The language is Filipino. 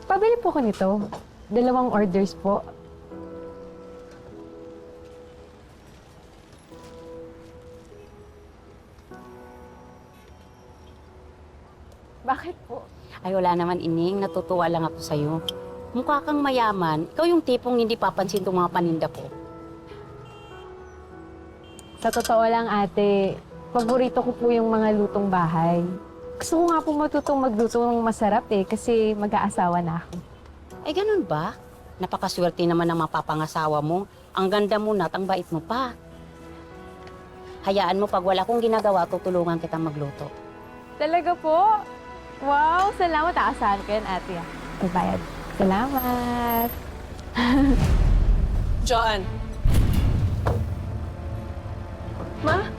Pabili po ko nito. 2 orders po. Bakit po? Ay, wala naman, Ining. Natutuwa lang ako sa'yo. Mukha kang mayaman. Ikaw yung tipong hindi papansin itong mga paninda ko. Sa totoo lang, ate, paborito ko po yung mga lutong bahay. Gusto ko nga po matutong magluto ng masarap kasi mag-aasawa na ako. Ay, ganun ba? Napakaswerte naman ng mapapangasawa mo. Ang ganda mo na at ang bait mo pa. Hayaan mo, pag wala kong ginagawa, tutulungan kitang magluto. Talaga po? Wow, salamat. Aasahan ko yan, ate. Pagbayad. Salamat. Joanne. Ma?